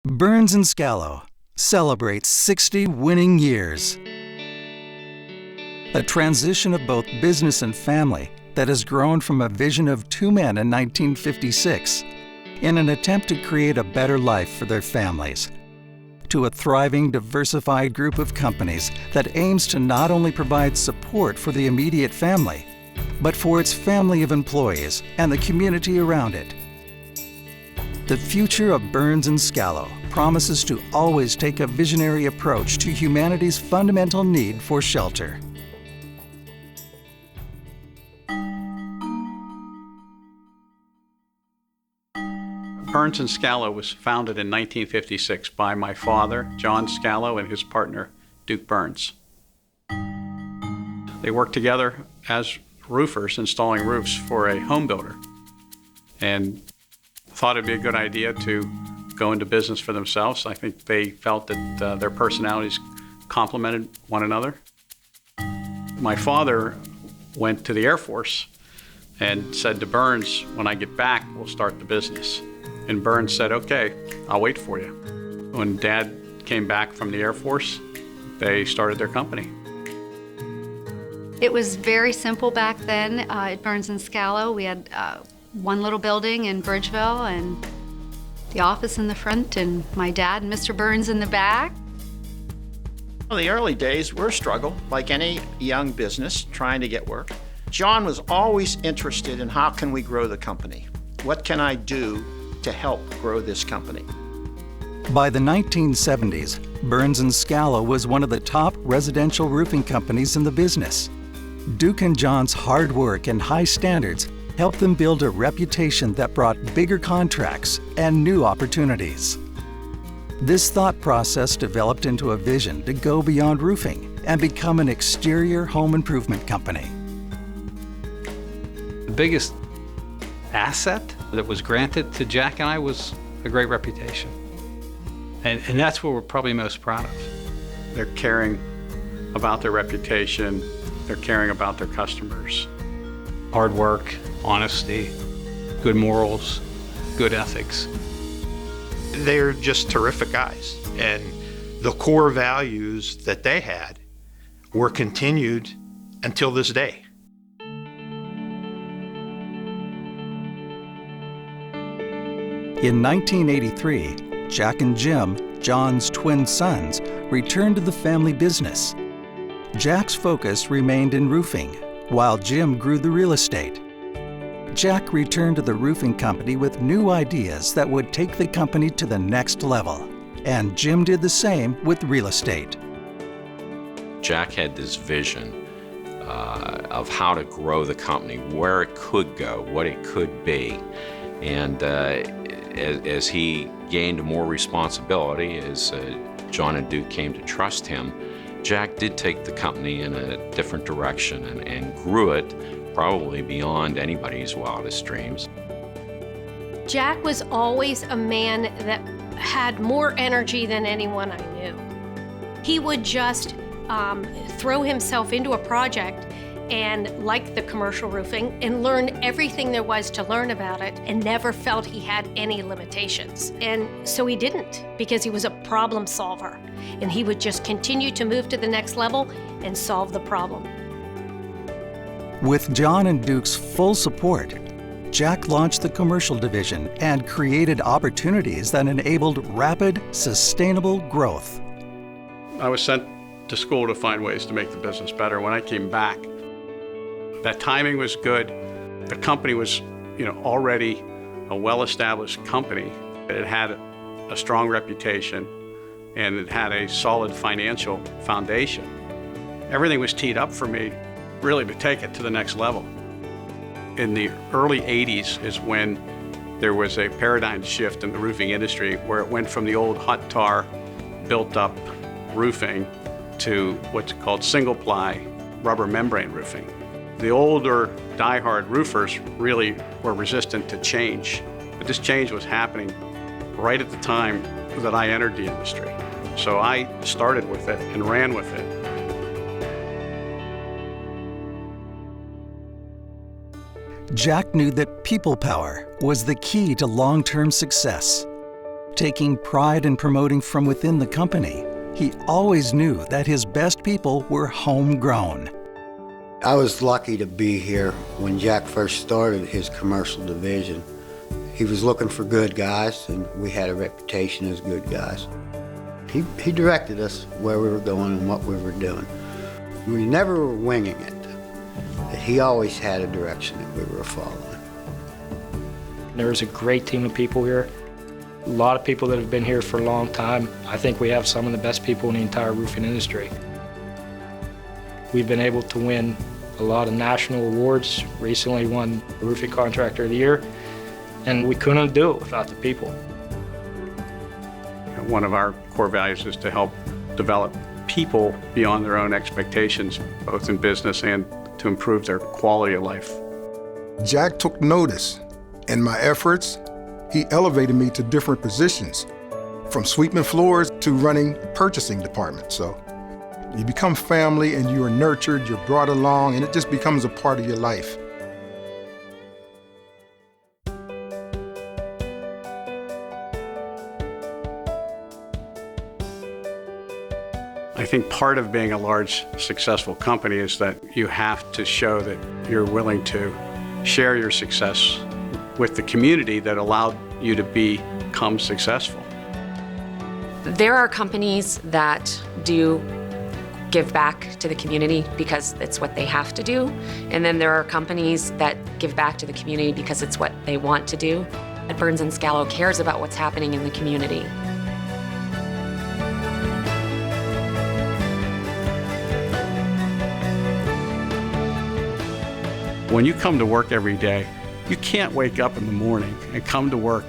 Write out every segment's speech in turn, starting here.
Burns & Scalo celebrates 60 winning years. A transition of both business and family that has grown from a vision of two men in 1956 in an attempt to create a better life for their families, to a thriving, diversified group of companies that aims to not only provide support for the immediate family, but for its family of employees and the community around it. The future of Burns & Scalo promises to always take a visionary approach to humanity's fundamental need for shelter. Burns & Scalo was founded in 1956 by my father, John Scalo, and his partner, Duke Burns. They worked together as roofers installing roofs for a home builder and thought it'd be a good idea to go into business for themselves. I think they felt that their personalities complemented one another. My father went to the Air Force and said to Burns, when I get back, we'll start the business. And Burns said, okay, I'll wait for you. When Dad came back from the Air Force, they started their company. It was very simple back then at Burns & Scalo. We had one little building in Bridgeville and the office in the front and my dad and Mr. Burns in the back. Well, the early days were a struggle, like any young business trying to get work. John was always interested in how can we grow the company? What can I do to help grow this company? By the 1970s, Burns & Scalo was one of the top residential roofing companies in the business. Duke and John's hard work and high standards helped them build a reputation that brought bigger contracts and new opportunities. This thought process developed into a vision to go beyond roofing and become an exterior home improvement company. The biggest asset that was granted to Jack and I was a great reputation. And that's what we're probably most proud of. They're caring about their reputation, they're caring about their customers. Hard work, honesty, good morals, good ethics. They're just terrific guys. And the core values that they had were continued until this day. In 1983, Jack and Jim, John's twin sons, returned to the family business. Jack's focus remained in roofing, while Jim grew the real estate. Jack returned to the roofing company with new ideas that would take the company to the next level, and Jim did the same with real estate. Jack had this vision of how to grow the company, where it could go, what it could be. And as he gained more responsibility, as John and Duke came to trust him, Jack did take the company in a different direction and grew it probably beyond anybody's wildest dreams. Jack was always a man that had more energy than anyone I knew. He would just throw himself into a project and like the commercial roofing and learn everything there was to learn about it and never felt he had any limitations. And so he didn't, because he was a problem solver and he would just continue to move to the next level and solve the problem. With John and Duke's full support, Jack launched the commercial division and created opportunities that enabled rapid, sustainable growth. I was sent to school to find ways to make the business better. When I came back, that timing was good. The company was, already a well-established company. It had a strong reputation and it had a solid financial foundation. Everything was teed up for me really to take it to the next level. In the early 80s is when there was a paradigm shift in the roofing industry where it went from the old hot tar built up roofing to what's called single ply rubber membrane roofing. The older die-hard roofers really were resistant to change, but this change was happening right at the time that I entered the industry. So I started with it and ran with it. Jack knew that people power was the key to long-term success. Taking pride in promoting from within the company, he always knew that his best people were homegrown. I was lucky to be here when Jack first started his commercial division. He was looking for good guys, and we had a reputation as good guys. He directed us where we were going and what we were doing. We never were winging it. He always had a direction that we were following. There's a great team of people here. A lot of people that have been here for a long time. I think we have some of the best people in the entire roofing industry. We've been able to win a lot of national awards. Recently won Roofing Contractor of the Year, and we couldn't do it without the people. One of our core values is to help develop people beyond their own expectations, both in business and to improve their quality of life. Jack took notice. In my efforts, he elevated me to different positions, from sweeping floors to running purchasing department. So you become family and you are nurtured, you're brought along, and it just becomes a part of your life. I think part of being a large, successful company is that you have to show that you're willing to share your success with the community that allowed you to become successful. There are companies that do give back to the community because it's what they have to do, and then there are companies that give back to the community because it's what they want to do. Burns & Scalo cares about what's happening in the community. When you come to work every day, you can't wake up in the morning and come to work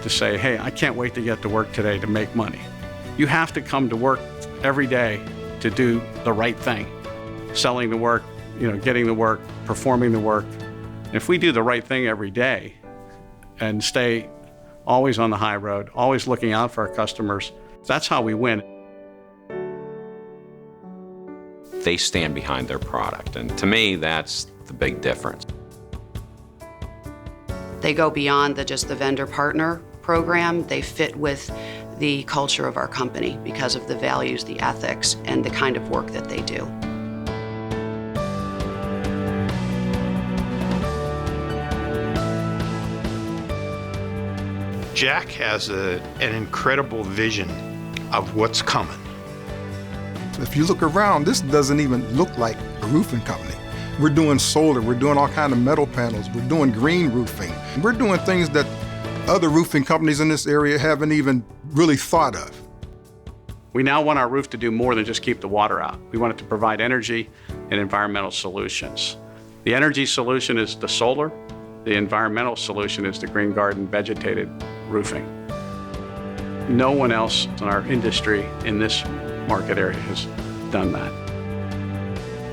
to say, hey, I can't wait to get to work today to make money. You have to come to work every day to do the right thing. Selling the work, getting the work, performing the work. And if we do the right thing every day and stay always on the high road, always looking out for our customers, that's how we win. They stand behind their product, and to me, that's the big difference. They go beyond just the vendor partner program. They fit with the culture of our company because of the values, the ethics, and the kind of work that they do. Jack has an incredible vision of what's coming. If you look around, this doesn't even look like a roofing company. We're doing solar, we're doing all kinds of metal panels, we're doing green roofing. We're doing things that other roofing companies in this area haven't even really thought of. We now want our roof to do more than just keep the water out. We want it to provide energy and environmental solutions. The energy solution is the solar. The environmental solution is the green garden vegetated roofing. No one else in our industry in this market area has done that.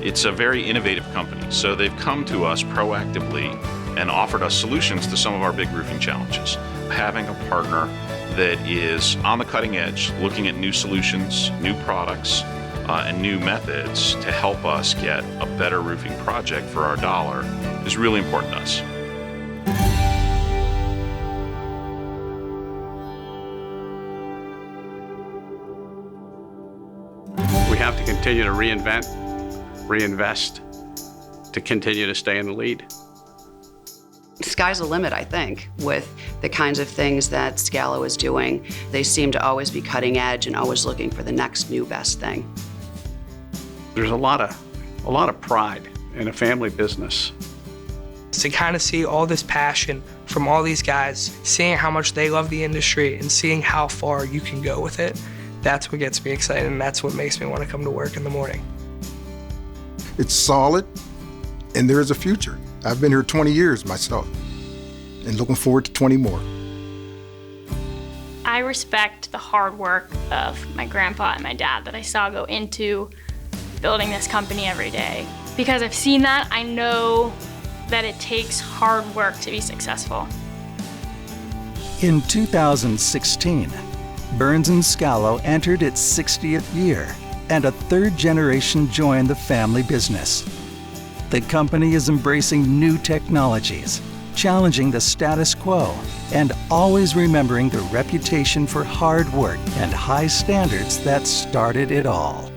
It's a very innovative company, so they've come to us proactively and offered us solutions to some of our big roofing challenges. Having a partner that is on the cutting edge, looking at new solutions, new products, and new methods to help us get a better roofing project for our dollar is really important to us. We have to continue to reinvent, reinvest, to continue to stay in the lead. Sky's the limit, I think, with the kinds of things that Scalo is doing. They seem to always be cutting edge and always looking for the next new best thing. There's a lot of pride in a family business. To kind of see all this passion from all these guys, seeing how much they love the industry and seeing how far you can go with it, that's what gets me excited, and that's what makes me want to come to work in the morning. It's solid, and there is a future. I've been here 20 years myself, and looking forward to 20 more. I respect the hard work of my grandpa and my dad that I saw go into building this company every day. Because I've seen that, I know that it takes hard work to be successful. In 2016, Burns & Scalo entered its 60th year, and a third generation joined the family business. The company is embracing new technologies, challenging the status quo, and always remembering the reputation for hard work and high standards that started it all.